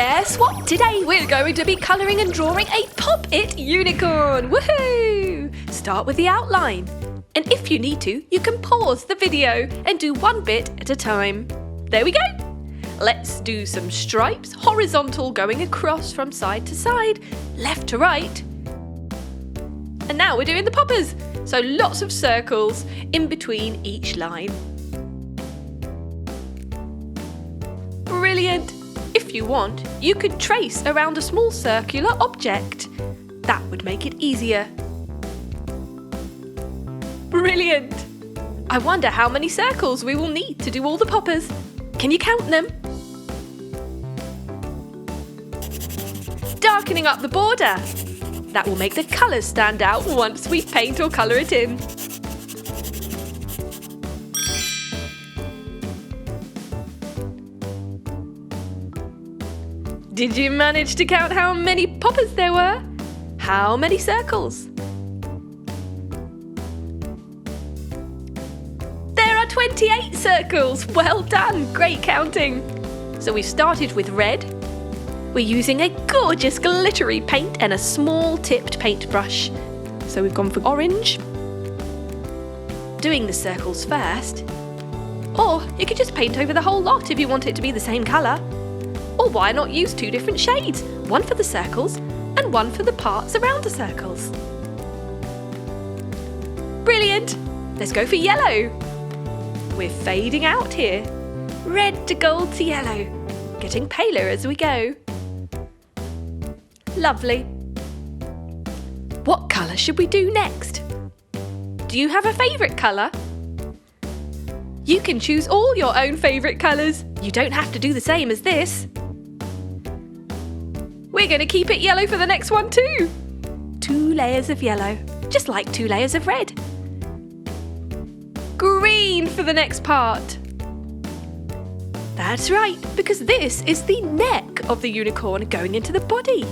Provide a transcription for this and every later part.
Guess what? Today we're going to be colouring and drawing a Pop-It unicorn. Woohoo! Start with the outline. And if you need to, you can pause the video and do one bit at a time. There we go. Let's do some stripes, horizontal going across from side to side, left to right. And now we're doing the poppers. So lots of circles in between each line. Brilliant! If you want, you could trace around a small circular object. That would make it easier. Brilliant! I wonder how many circles we will need to do all the poppers. Can you count them? Darkening up the border. That will make the colours stand out once we paint or colour it in. Did you manage to count how many poppers there were? How many circles? There are 28 circles! Well done! Great counting! So we've started with red. We're using a gorgeous glittery paint and a small tipped paintbrush. So we've gone for orange. Doing the circles first. Or you could just paint over the whole lot if you want it to be the same colour. Or why not use two different shades? One for the circles and one for the parts around the circles. Brilliant! Let's go for yellow. We're fading out here. Red to gold to yellow. Getting paler as we go. Lovely. What colour should we do next? Do you have a favourite colour? You can choose all your own favourite colours. You don't have to do the same as this. We're going to keep it yellow for the next one too. 2 layers of yellow, just like 2 layers of red. Green for the next part. That's right, because this is the neck of the unicorn going into the body.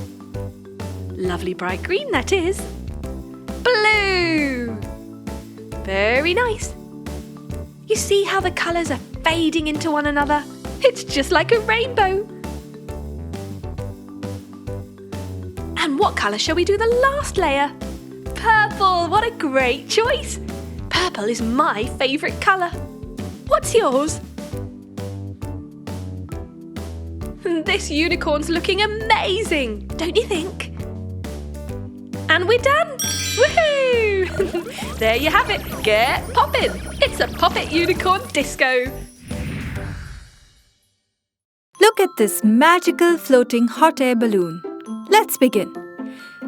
Lovely bright green that is. Blue. Very nice. You see how the colours are fading into one another? It's just like a rainbow. And what colour shall we do the last layer? Purple! What a great choice! Purple is my favourite colour. What's yours? This unicorn's looking amazing, don't you think? And we're done! Woohoo! There you have it. Get poppin'! It's a Pop-It unicorn disco. Look at this magical floating hot air balloon. Let's begin.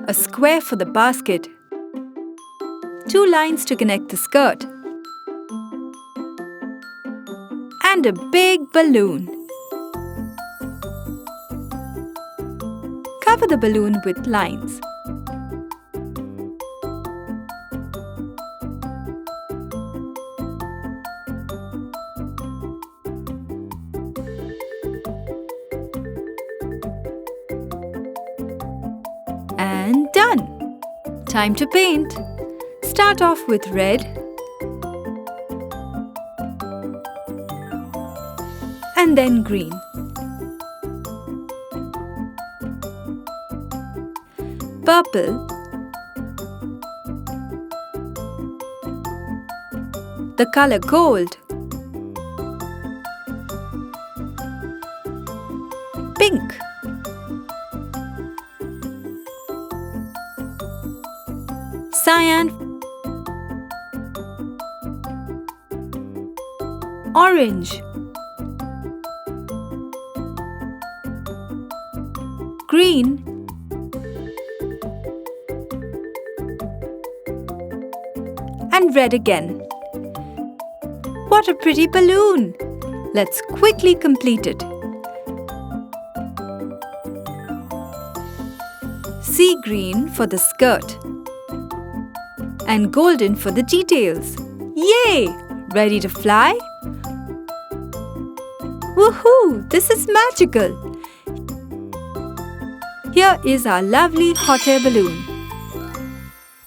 A square for the basket. 2 lines to connect the skirt. And a big balloon. Cover the balloon with lines. And done! Time to paint. Start off with red and then green. Purple, the color gold, pink, cyan, orange, green, and red again. What a pretty balloon! Let's quickly complete it. Sea green for the skirt and golden for the details. Yay! Ready to fly? Woohoo! This is magical! Here is our lovely hot air balloon.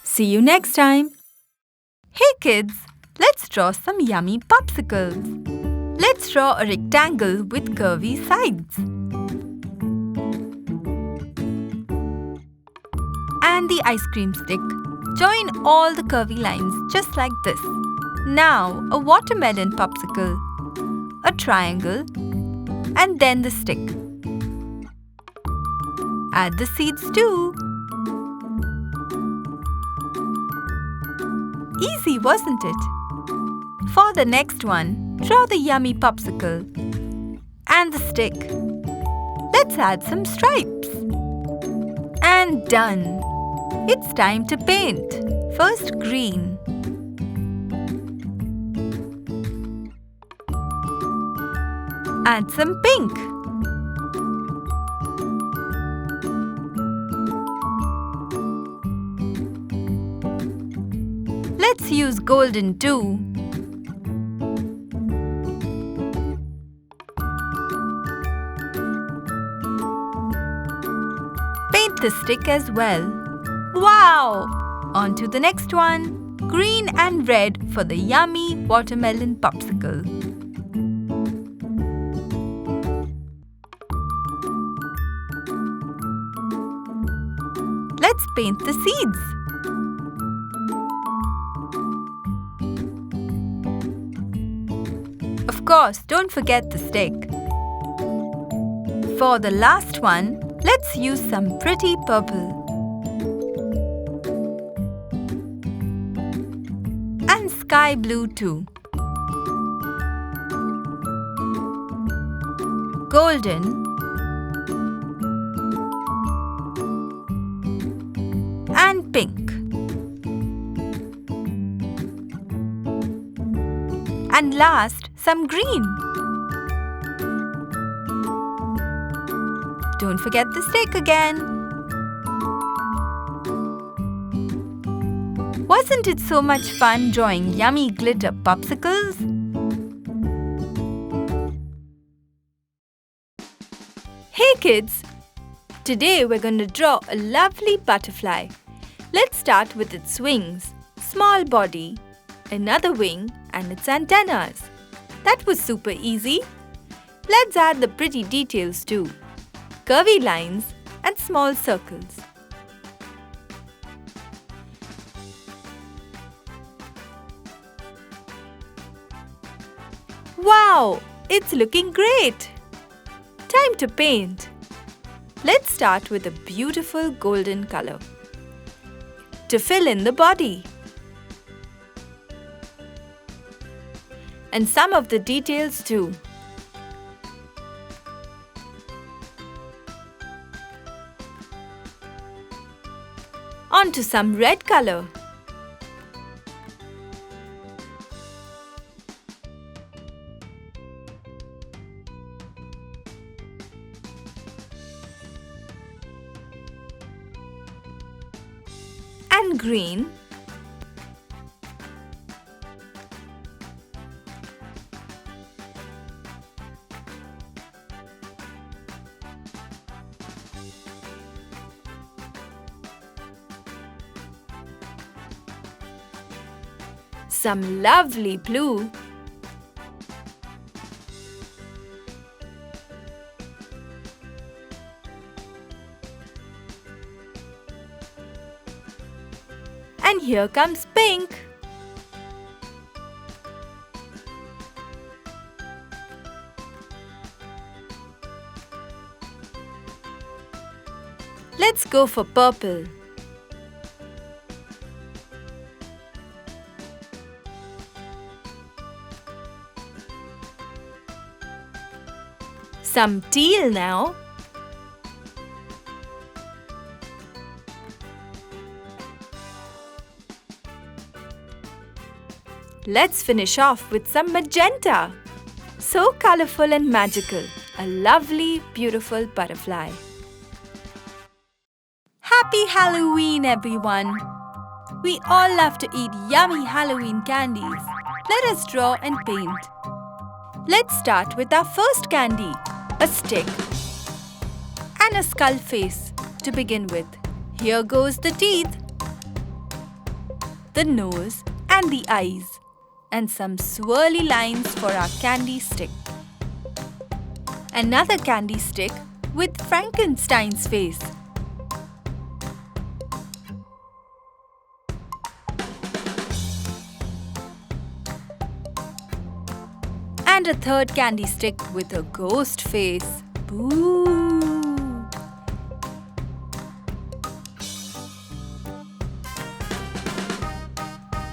See you next time! Hey kids, let's draw some yummy popsicles. Let's draw a rectangle with curvy sides. and the ice cream stick. Join all the curvy lines just like this. Now a watermelon popsicle, a triangle, and then the stick. Add the seeds too. Easy, wasn't it? For the next one, draw the yummy popsicle and the stick. Let's add some stripes. And done! It's time to paint. First green. Add some pink. Let's use golden too. Paint the stick as well. Wow! On to the next one. Green and red for the yummy watermelon popsicle. Let's paint the seeds. Of course, don't forget the stick. For the last one, let's use some pretty purple. And sky blue too. Golden. And pink. And last, some green. Don't forget the stick again. Wasn't it so much fun drawing yummy glitter popsicles? Hey kids! Today we're going to draw a lovely butterfly. Let's start with its wings, small body, another wing and its antennas. That was super easy. Let's add the pretty details too. Curvy lines and small circles. Wow! It's looking great! Time to paint. Let's start with a beautiful golden color to fill in the body. And some of the details too. On to some red color. And green. Some lovely blue. And here comes pink. Let's go for purple. Some teal now. Let's finish off with some magenta. So colorful and magical. A lovely, beautiful butterfly. Happy Halloween, everyone! We all love to eat yummy Halloween candies. Let us draw and paint. Let's start with our first candy, a stick and a skull face to begin with. Here goes the teeth, the nose and the eyes, and some swirly lines for our candy stick. Another candy stick with Frankenstein's face. And a third candy stick with a ghost face. Boo!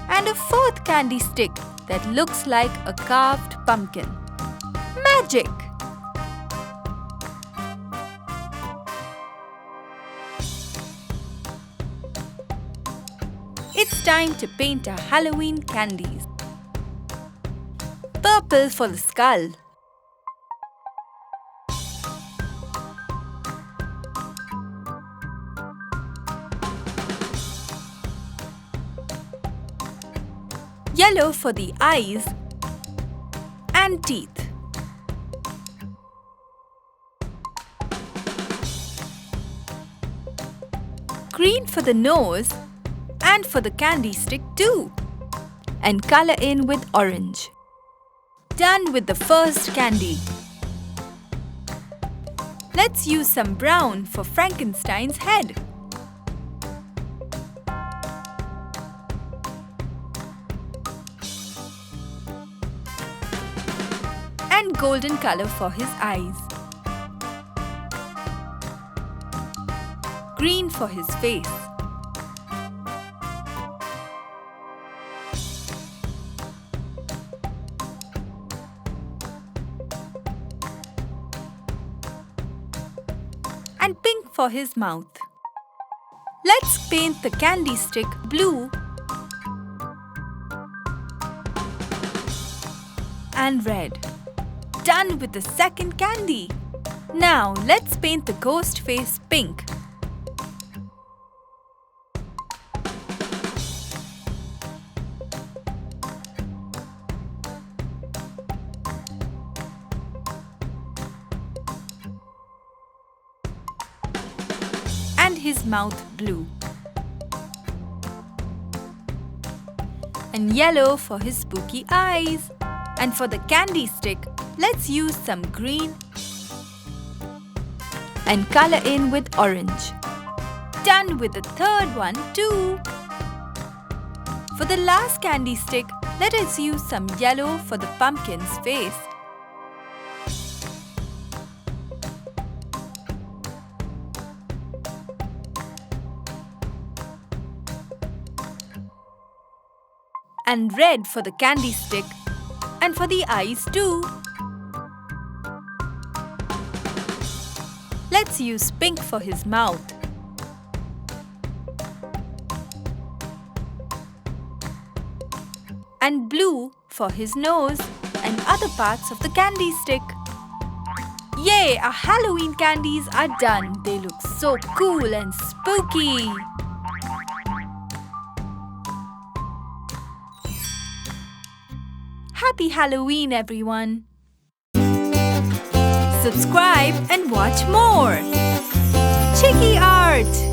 And a fourth candy stick that looks like a carved pumpkin. Magic! It's time to paint our Halloween candies. Purple for the skull. Yellow for the eyes and teeth. Green for the nose and for the candy stick too. And color in with orange. Done with the first candy. Let's use some brown for Frankenstein's head. And golden color for his eyes. Green for his face. And pink for his mouth. Let's paint the candy stick blue and red. Done with the second candy. Now let's paint the ghost face pink. And his mouth blue. And yellow for his spooky eyes. And for the candy stick, let's use some green and color in with orange. Done with the third one too. For the last candy stick, let us use some yellow for the pumpkin's face. And red for the candy stick and for the eyes too. Let's use pink for his mouth. And blue for his nose and other parts of the candy stick. Yay! Our Halloween candies are done. They look so cool and spooky. Happy Halloween, everyone! Subscribe and watch more! Chiki Art!